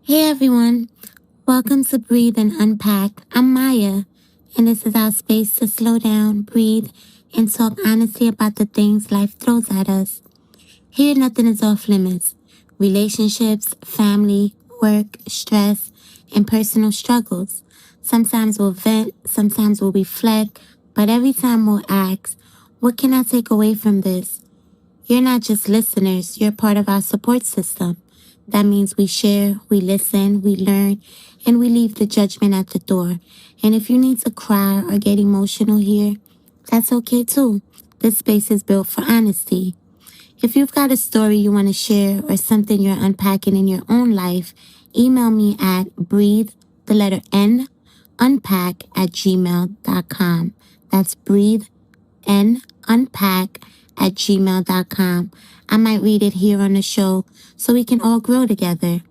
Hey everyone, welcome to Breathe and Unpack. I'm Maya, and this is our space to slow down, breathe, and talk honestly about the things life throws at us. Here, nothing is off limits. Relationships, family, work, stress, and personal struggles. Sometimes we'll vent, sometimes we'll reflect, but every time we'll ask, what can I take away from this? You're not just listeners, you're part of our support system. That means we share, we listen, we learn, and we leave the judgment at the door. And if you need to cry or get emotional here, that's okay too. This space is built for honesty. If you've got a story you want to share or something you're unpacking in your own life, email me at breathe, the letter N, unpack at gmail.com. That's breathe and unpack at gmail.com. I might read it here on the show so we can all grow together.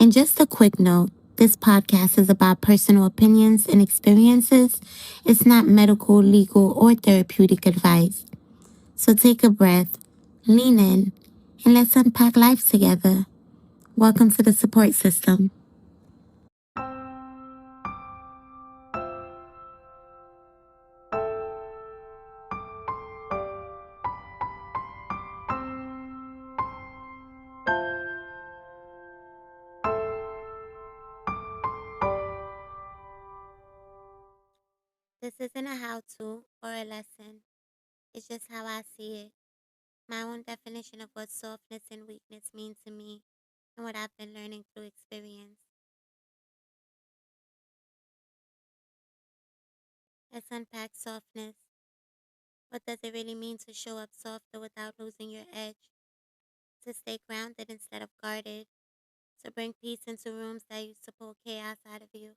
And just a quick note, this podcast is about personal opinions and experiences. It's not medical, legal, or therapeutic advice. So take a breath, lean in, and let's unpack life together. Welcome to the support system. This isn't a how to or a lesson. It's just how I see it. My own definition of what softness and weakness mean to me and what I've been learning through experience. Let's unpack softness. What does it really mean to show up softer without losing your edge? To stay grounded instead of guarded? To bring peace into rooms that used to pull chaos out of you?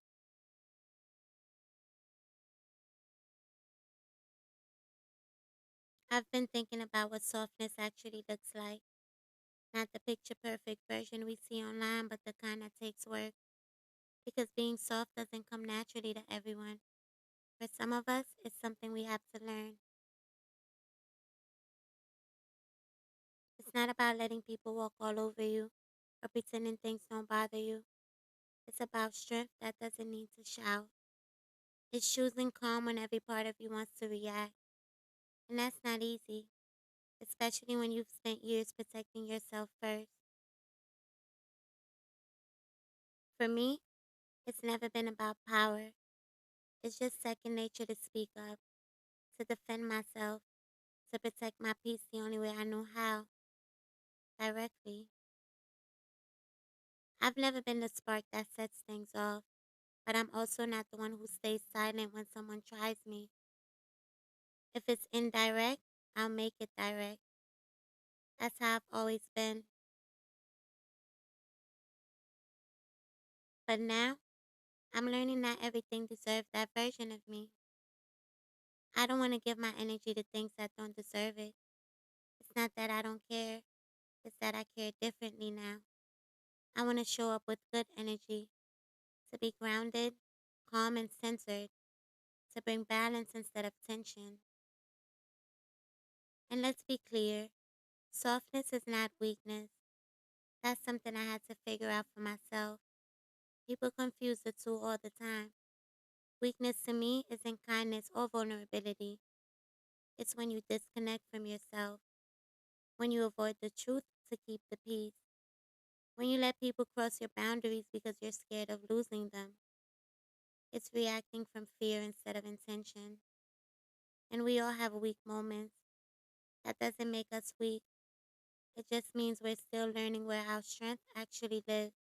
I've been thinking about what softness actually looks like. Not the picture perfect version we see online, but the kind that takes work. Because being soft doesn't come naturally to everyone. For some of us, it's something we have to learn. It's not about letting people walk all over you or pretending things don't bother you. It's about strength that doesn't need to shout. It's choosing calm when every part of you wants to react. And that's not easy, especially when you've spent years protecting yourself first. For me, it's never been about power. It's just second nature to speak up, to defend myself, to protect my peace the only way I know how, directly. I've never been the spark that sets things off, but I'm also not the one who stays silent when someone tries me. If it's indirect, I'll make it direct. That's how I've always been. But now, I'm learning that everything deserves that version of me. I don't want to give my energy to things that don't deserve it. It's not that I don't care, it's that I care differently now. I want to show up with good energy, to be grounded, calm, and centered, to bring balance instead of tension. And let's be clear, softness is not weakness. That's something I had to figure out for myself. People confuse the two all the time. Weakness to me isn't kindness or vulnerability. It's when you disconnect from yourself, when you avoid the truth to keep the peace, when you let people cross your boundaries because you're scared of losing them. It's reacting from fear instead of intention. And we all have weak moments. That doesn't make us weak. It just means we're still learning where our strength actually lives.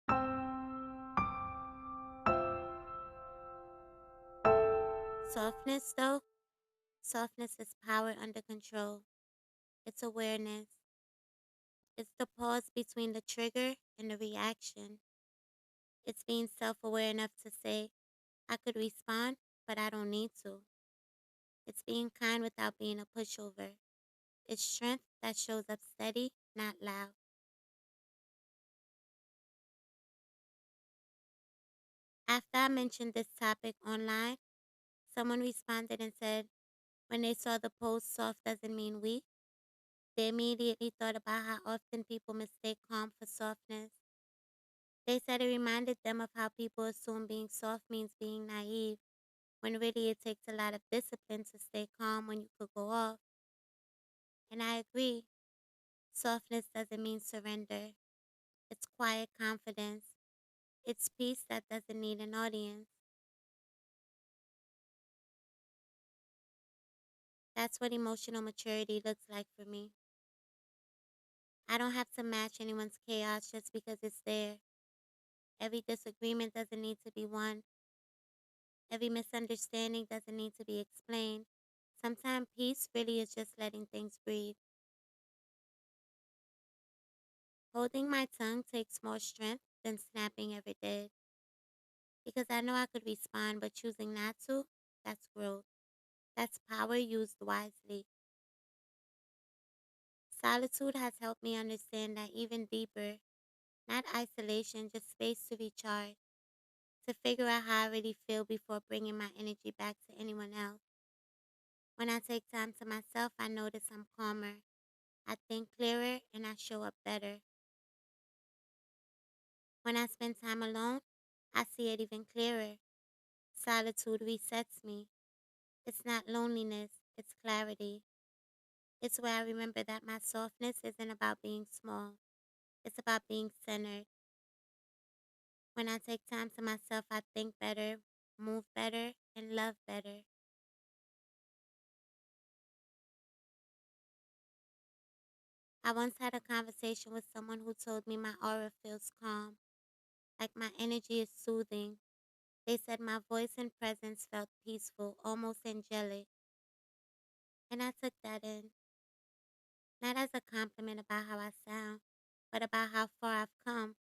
Softness, though, softness is power under control. It's awareness. It's the pause between the trigger and the reaction. It's being self aware enough to say, I could respond, but I don't need to. It's being kind without being a pushover. It's strength that shows up steady, not loud. After I mentioned this topic online, someone responded and said, when they saw the post, soft doesn't mean weak, they immediately thought about how often people mistake calm for softness. They said it reminded them of how people assume being soft means being naive, when really it takes a lot of discipline to stay calm when you could go off. And I agree, softness doesn't mean surrender. It's quiet confidence. It's peace that doesn't need an audience. That's what emotional maturity looks like for me. I don't have to match anyone's chaos just because it's there. Every disagreement doesn't need to be won. Every misunderstanding doesn't need to be explained. Sometimes peace really is just letting things breathe. Holding my tongue takes more strength than snapping ever did. Because I know I could respond, but choosing not to, that's growth. That's power used wisely. Solitude has helped me understand that even deeper, not isolation, just space to recharge, to figure out how I really feel before bringing my energy back to anyone else. When I take time to myself, I notice I'm calmer. I think clearer and I show up better. When I spend time alone, I see it even clearer. Solitude resets me. It's not loneliness, it's clarity. It's where I remember that my softness isn't about being small, it's about being centered. When I take time to myself, I think better, move better, and love better. I once had a conversation with someone who told me my aura feels calm, like my energy is soothing. They said my voice and presence felt peaceful, almost angelic. And I took that in, not as a compliment about how I sound, but about how far I've come,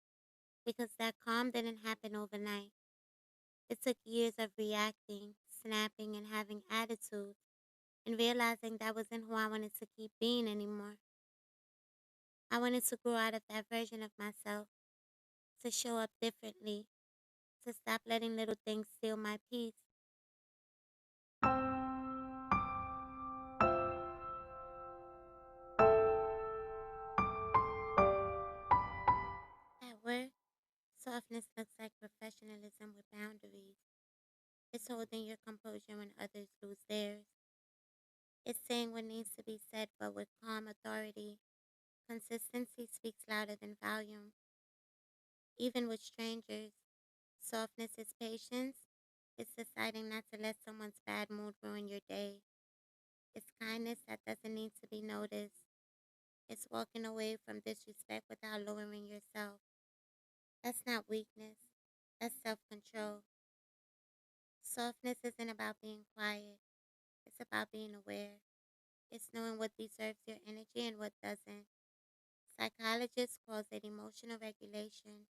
because that calm didn't happen overnight. It took years of reacting, snapping, and having attitude, and realizing that wasn't who I wanted to keep being anymore. I wanted to grow out of that version of myself, to show up differently, to stop letting little things steal my peace. At work, softness looks like professionalism with boundaries. It's holding your composure when others lose theirs. It's saying what needs to be said but with calm authority. Consistency speaks louder than volume. Even with strangers, softness is patience. It's deciding not to let someone's bad mood ruin your day. It's kindness that doesn't need to be noticed. It's walking away from disrespect without lowering yourself. That's not weakness. That's self-control. Softness isn't about being quiet. It's about being aware. It's knowing what deserves your energy and what doesn't. Psychologists call it emotional regulation,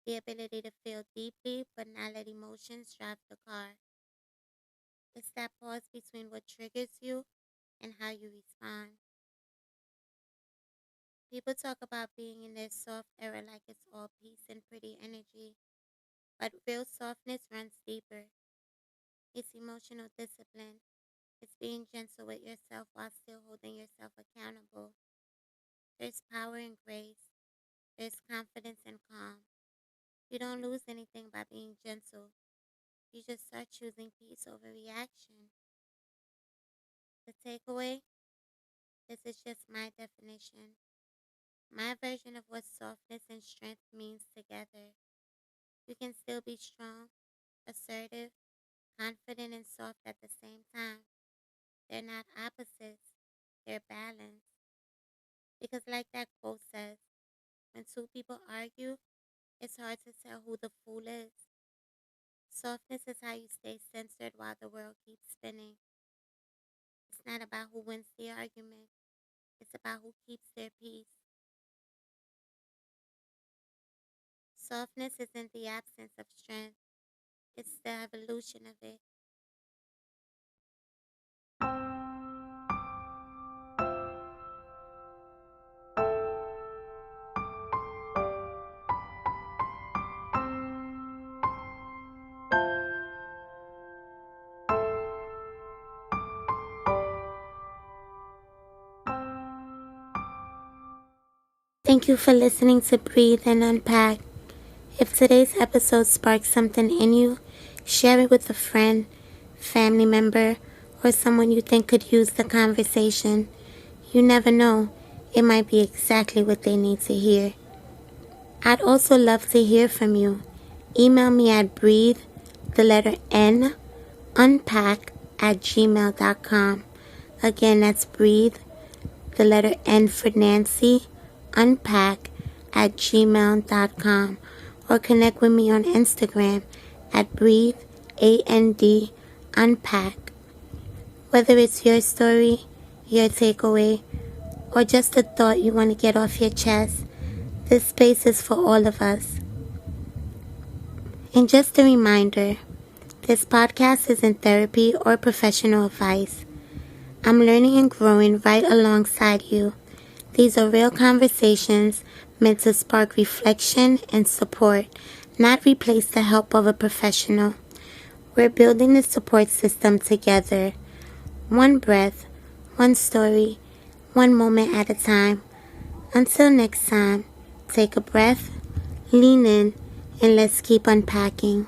the ability to feel deeply but not let emotions drive the car. It's that pause between what triggers you and how you respond. People talk about being in their soft era like it's all peace and pretty energy, but real softness runs deeper. It's emotional discipline. It's being gentle with yourself while still holding yourself accountable. There's power in grace. There's confidence and calm. You don't lose anything by being gentle. You just start choosing peace over reaction. The takeaway, this is just my definition. My version of what softness and strength means together. You can still be strong, assertive, confident, and soft at the same time. They're not opposites, they're balanced. Because, like that quote says, when two people argue, it's hard to tell who the fool is. Softness is how you stay censored while the world keeps spinning. It's not about who wins the argument, it's about who keeps their peace. Softness isn't the absence of strength, it's the evolution of it. Thank you for listening to Breathe and Unpack. If today's episode sparks something in you, share it with a friend, family member, or someone you think could use the conversation. You never know, it might be exactly what they need to hear. I'd also love to hear from you. Email me at breathe, the letter N, unpack@gmail.com. Again, that's breathe, the letter N for Nancy, unpack@gmail.com. Or connect with me on Instagram at breathe, AND, unpack. Whether it's your story, your takeaway, or just a thought you want to get off your chest, this space is for all of us. And just a reminder, this podcast isn't therapy or professional advice. I'm learning and growing right alongside you. These are real conversations meant to spark reflection and support, not replace the help of a professional. We're building the support system together. One breath, one story, one moment at a time. Until next time, take a breath, lean in, and let's keep unpacking.